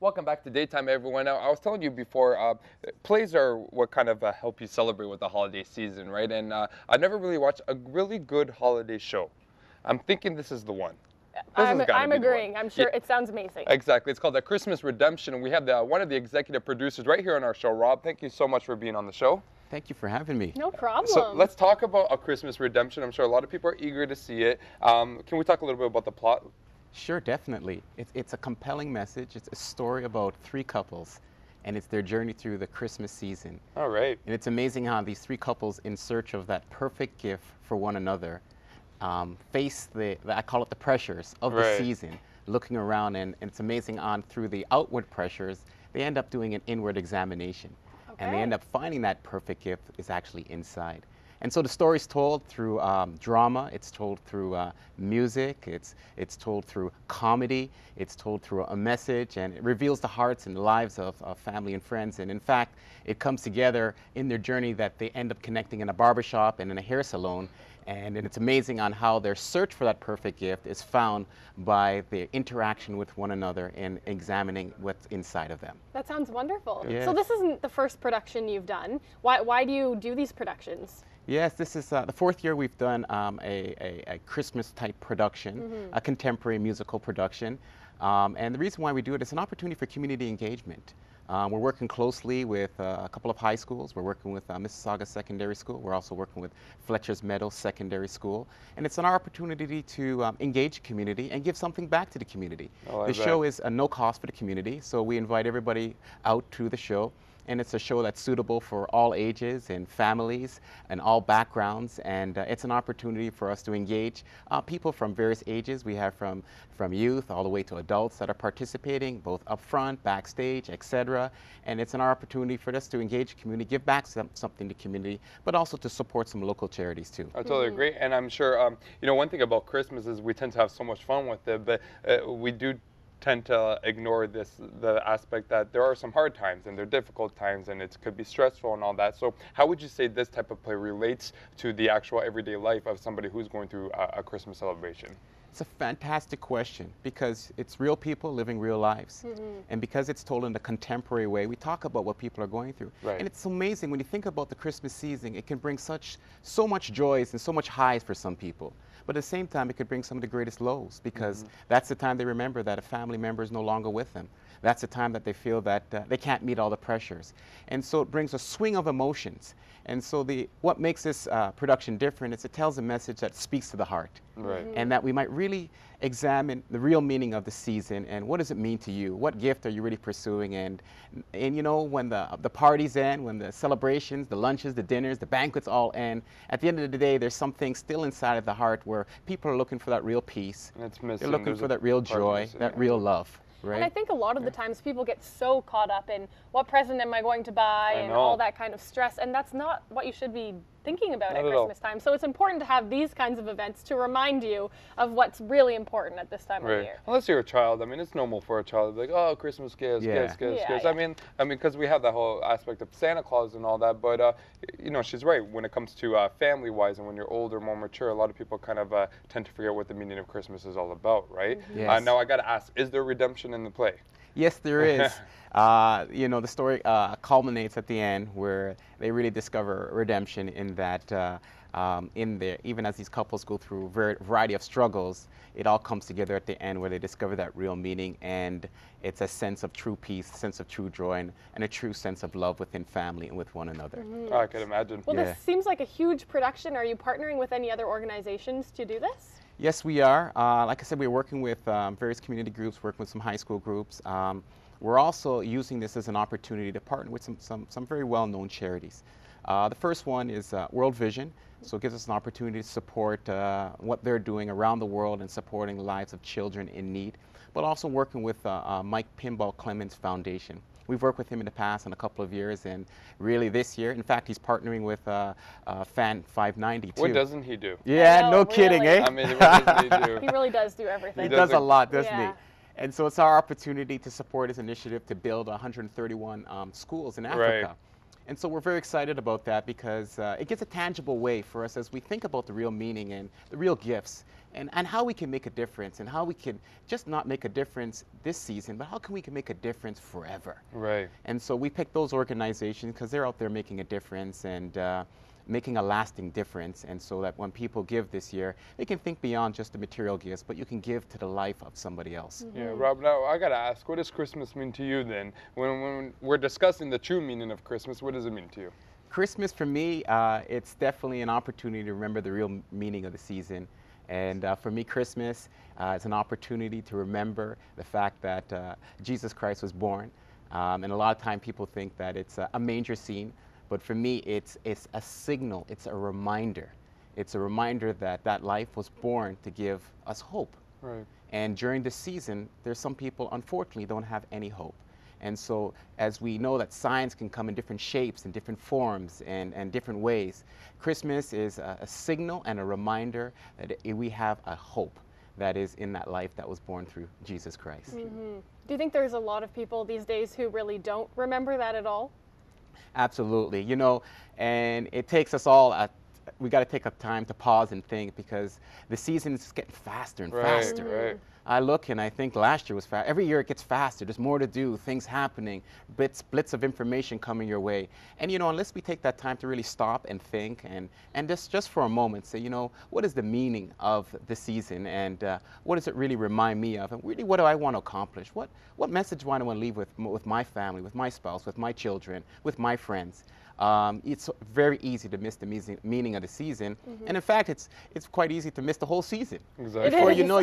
Welcome back to Daytime, everyone. Now, I was telling you before, plays are what kind of help you celebrate with the holiday season, right? And I've never really watched a really good holiday show. I'm thinking this is the one. I'm agreeing. I'm sure it sounds amazing. Exactly. It's called The Christmas Redemption, and we have one of the executive producers right here on our show. Rob, thank you so much for being on the show. Thank you for having me. No problem. So let's talk about A Christmas Redemption. I'm sure a lot of people are eager to see it. Can we talk a little bit about the plot? Sure, definitely. It's a compelling message. It's a story about three couples, and it's their journey through the Christmas season. All right. And it's amazing how these three couples, in search of that perfect gift for one another, face I call it the pressures of the season, looking around, and it's amazing through the outward pressures, they end up doing an inward examination. Okay. And they end up finding that perfect gift is actually inside. And so the story's told through drama, it's told through music, it's told through comedy, it's told through a message, and it reveals the hearts and the lives of family and friends. And in fact, it comes together in their journey that they end up connecting in a barbershop and in a hair salon. And it's amazing on how their search for that perfect gift is found by their interaction with one another and examining what's inside of them. That sounds wonderful. Yes. So this isn't the first production you've done. Why do you do these productions? Yes, this is the fourth year we've done a Christmas-type production, a contemporary musical production. And the reason why we do it is an opportunity for community engagement. We're working closely with a couple of high schools. We're working with Mississauga Secondary School. We're also working with Fletcher's Meadow Secondary School. And it's an opportunity to engage the community and give something back to the community. The show is no cost for the community, so we invite everybody out to the show. And it's a show that's suitable for all ages and families and all backgrounds, and it's an opportunity for us to engage people from various ages. We have from youth all the way to adults that are participating, both up front, backstage, etc. And it's an opportunity for us to engage the community, give back something to the community, but also to support some local charities too. I totally agree, and I'm sure, you know, one thing about Christmas is we tend to have so much fun with it, but we do tend to ignore the aspect that there are some hard times and there are difficult times, and it could be stressful and all that. So how would you say this type of play relates to the actual everyday life of somebody who's going through a Christmas celebration? It's a fantastic question because it's real people living real lives. And because it's told in a contemporary way, we talk about what people are going through. And it's amazing when you think about the Christmas season, it can bring so much joys and so much highs for some people. But at the same time, it could bring some of the greatest lows because that's the time they remember that a family member is no longer with them. That's the time that they feel that they can't meet all the pressures. And so it brings a swing of emotions. And so what makes this production different is it tells a message that speaks to the heart. And that we might really examine the real meaning of the season and what does it mean to you? What gift are you really pursuing? And you know, when the parties end, when the celebrations, the lunches, the dinners, the banquets all end, at the end of the day, there's something still inside of the heart where people are looking for that real peace. And it's missing. They're looking for that real joy, that real love. Right. And I think a lot of the times people get so caught up in what present am I going to buy and all that kind of stress, and that's not what you should be thinking about at Christmas time. So it's important to have these kinds of events to remind you of what's really important at this time of year. Unless you're a child, I mean, it's normal for a child to be like, oh, Christmas gifts, gifts. I mean, because we have that whole aspect of Santa Claus and all that, but you know, she's right. When it comes to family-wise, and when you're older, more mature, a lot of people kind of tend to forget what the meaning of Christmas is all about, right? Now I got to ask, is there redemption in the play? Yes, there is. You know, the story culminates at the end where they really discover redemption in that even as these couples go through a variety of struggles, it all comes together at the end where they discover that real meaning, and it's a sense of true peace, a sense of true joy, and a true sense of love within family and with one another. Oh, I can imagine. Well, this seems like a huge production. Are you partnering with any other organizations to do this? Yes, we are. Like I said, we're working with various community groups, working with some high school groups. We're also using this as an opportunity to partner with some very well-known charities. The first one is World Vision, so it gives us an opportunity to support what they're doing around the world and supporting the lives of children in need, but also working with Meikle.mpg Clemens Foundation. We've worked with him in the past in a couple of years, and really this year, in fact, he's partnering with Fan 590 too. What doesn't he do? Yeah, no kidding, eh? I mean, what does he do? He really does do everything. He does a lot, doesn't he? And so it's our opportunity to support his initiative to build 131 schools in Africa. And so we're very excited about that because it gives a tangible way for us as we think about the real meaning and the real gifts and how we can make a difference and how we can just not make a difference this season, but how can we make a difference forever. Right. And so we picked those organizations because they're out there making a difference and making a lasting difference, and so that when people give this year, they can think beyond just the material gifts, but you can give to the life of somebody else. Yeah, Rob, now I gotta ask, what does Christmas mean to you then? When we're discussing the true meaning of Christmas, what does it mean to you? Christmas for me, it's definitely an opportunity to remember the real meaning of the season. And for me, Christmas is an opportunity to remember the fact that Jesus Christ was born. And a lot of time people think that it's a manger scene. But for me, it's a signal, it's a reminder. It's a reminder that that life was born to give us hope. Right. And during the season, there's some people, unfortunately, don't have any hope. And so as we know that science can come in different shapes and different forms and different ways, Christmas is a signal and a reminder that we have a hope that is in that life that was born through Jesus Christ. Mm-hmm. Do you think there's a lot of people these days who really don't remember that at all? Absolutely. You know, and it takes us all, we got to take a time to pause and think because the season is getting faster and faster. Right. I look and I think last year was fast. Every year it gets faster. There's more to do, things happening, blitz of information coming your way. And, you know, unless we take that time to really stop and think and just for a moment say, you know, what is the meaning of the season and what does it really remind me of? And really, what do I want to accomplish? What message do I want to leave with my family, with my spouse, with my children, with my friends? It's very easy to miss the meaning of the season, and in fact, it's quite easy to miss the whole season. Exactly. Before you know,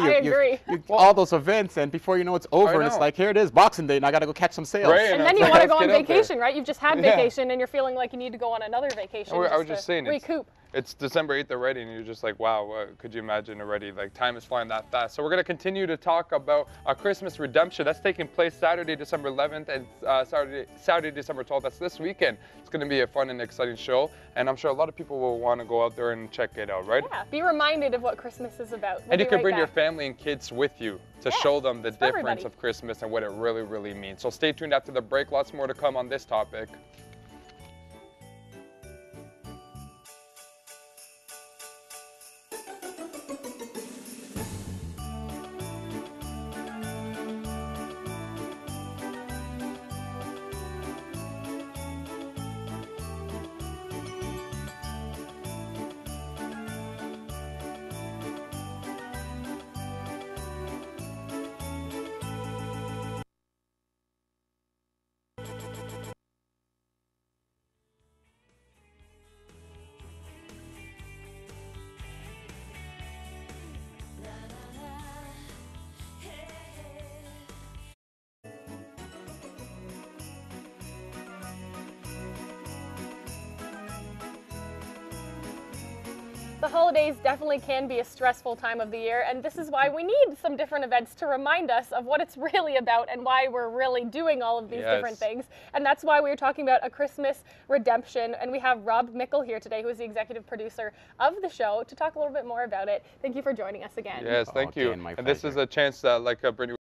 all those events, and before you know, it's over, and it's like, here it is, Boxing Day, and I got to go catch some sales. Right, and then you want to go on vacation, right? You've just had vacation, and you're feeling like you need to go on another vacation. I was just saying, recoup. It's December 8th already, and you're just like, wow, could you imagine already? Like, time is flying that fast. So we're going to continue to talk about Christmas Redemption. That's taking place Saturday, December 11th, and Saturday, December 12th. That's this weekend. It's going to be a fun and exciting show, and I'm sure a lot of people will want to go out there and check it out, right? Yeah, be reminded of what Christmas is about. And you can bring your family and kids with you to show them the difference of Christmas and what it really, really means. So stay tuned after the break. Lots more to come on this topic. The holidays definitely can be a stressful time of the year, and this is why we need some different events to remind us of what it's really about and why we're really doing all of these different things. And that's why we're talking about A Christmas Redemption, and we have Rob Meikle here today, who is the executive producer of the show, to talk a little bit more about it. Thank you for joining us again. Yes, thank you. And this is a chance that, like Brittany